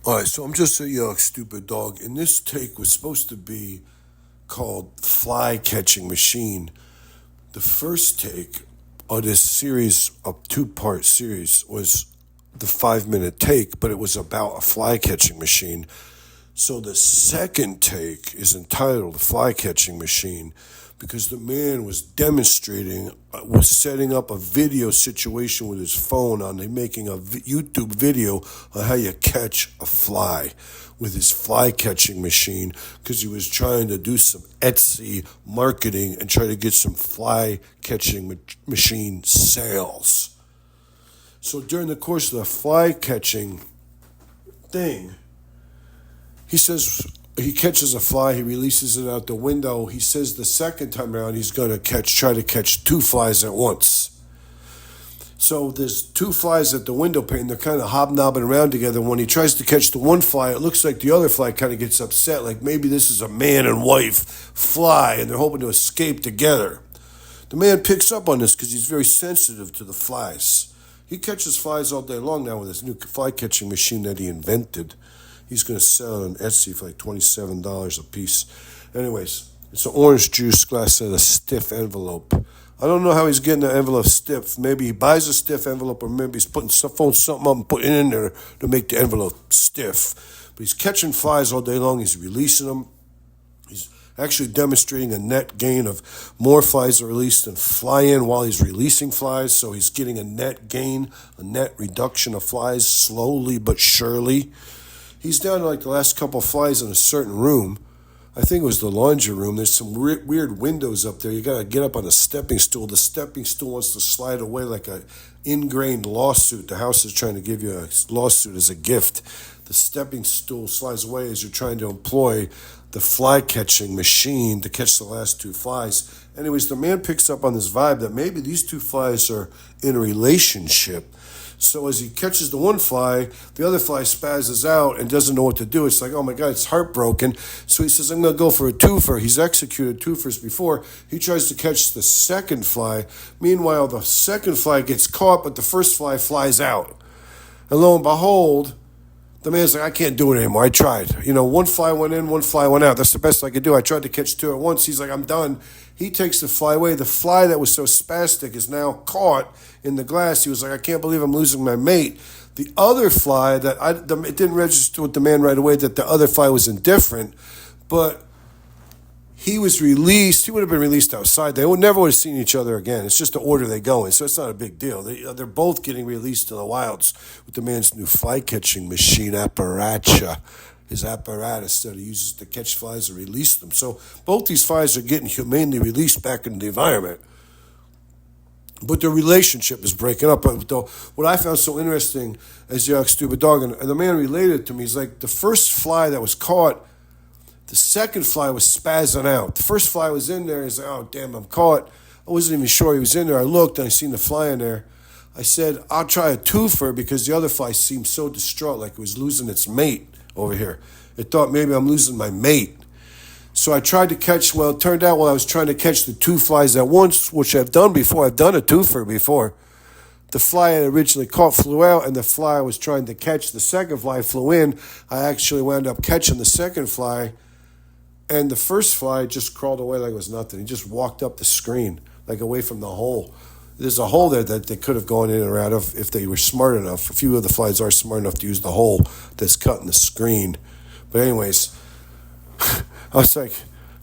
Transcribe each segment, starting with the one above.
All right, so I'm just a yuck, stupid dog, and this take was supposed to be called Fly Catching Machine. The first take of this series, a two-part series, was the 5 minute take, but it was about a fly catching machine. So the second take is entitled Fly Catching Machine because the man was demonstrating, was setting up a video situation with his phone on making a YouTube video on how you catch a fly with his fly catching machine because he was trying to do some Etsy marketing and try to get some fly catching machine sales. So during the course of the fly catching thing, he says he catches a fly, he releases it out the window. He says the second time around he's going to try to catch two flies at once. So there's two flies at the window pane. They're kind of hobnobbing around together. When he tries to catch the one fly, it looks like the other fly kind of gets upset, like maybe this is a man and wife fly, and they're hoping to escape together. The man picks up on this because he's very sensitive to the flies. He catches flies all day long now with his new fly catching machine that he invented. He's going to sell it on Etsy for like $27 a piece. Anyways, it's an orange juice glass in a stiff envelope. I don't know how he's getting the envelope stiff. Maybe he buys a stiff envelope, or maybe he's putting something up and putting it in there to make the envelope stiff. But he's catching flies all day long. He's releasing them. He's actually demonstrating a net gain of more flies are released than fly in while he's releasing flies. So he's getting a net gain, a net reduction of flies slowly but surely. He's down to like the last couple of flies in a certain room. I think it was the laundry room. There's some weird windows up there. You got to get up on a stepping stool. The stepping stool wants to slide away like a ingrained lawsuit. The house is trying to give you a lawsuit as a gift. The stepping stool slides away as you're trying to employ the fly catching machine to catch the last two flies. Anyways, the man picks up on this vibe that maybe these two flies are in a relationship. So as he catches the one fly, the other fly spazzes out and doesn't know what to do. It's like, oh my God, it's heartbroken. So he says, I'm going to go for a twofer. He's executed twofers before. He tries to catch the second fly. Meanwhile, the second fly gets caught, but the first fly flies out. And lo and behold, the man's like, I can't do it anymore. I tried. One fly went in, one fly went out. That's the best I could do. I tried to catch two at once. He's like, I'm done. He takes the fly away. The fly that was so spastic is now caught in the glass. He was like, I can't believe I'm losing my mate. The other fly it didn't register with the man right away that the other fly was indifferent, but he was released. He would have been released outside. They would never have seen each other again. It's just the order they go in, so it's not a big deal. They're both getting released in the wilds with the man's new fly-catching machine apparatus. His apparatus that he uses to catch flies and release them. So both these flies are getting humanely released back into the environment. But their relationship is breaking up. But what I found so interesting as Young Stupid Dog, and the man related to me, he's like, the first fly that was caught, the second fly was spazzing out. The first fly was in there. He's like, oh, damn, I'm caught. I wasn't even sure he was in there. I looked and I seen the fly in there. I said, I'll try a twofer because the other fly seemed so distraught, like it was losing its mate over here. It thought maybe I'm losing my mate. So I tried to catch, it turned out while I was trying to catch the two flies at once, which I've done before. I've done a twofer before. The fly I originally caught flew out, and the fly I was trying to catch, the second fly flew in. I actually wound up catching the second fly, and the first fly just crawled away like it was nothing. He just walked up the screen, like away from the hole. There's a hole there that they could have gone in or out of if they were smart enough. A few of the flies are smart enough to use the hole that's cut in the screen. But anyways, I was like,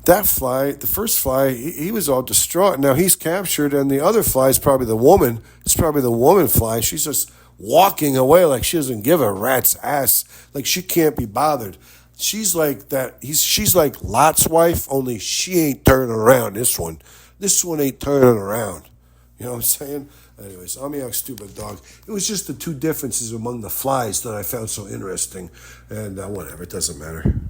that fly, the first fly, he was all distraught. Now he's captured, and the other fly is probably the woman. It's probably the woman fly. She's just walking away like she doesn't give a rat's ass. Like she can't be bothered. She's like that. She's like Lot's wife, only she ain't turning around this one. This one ain't turning around. You know what I'm saying? Anyways, I'm a young stupid dog. It was just the two differences among the flies that I found so interesting. And whatever, it doesn't matter.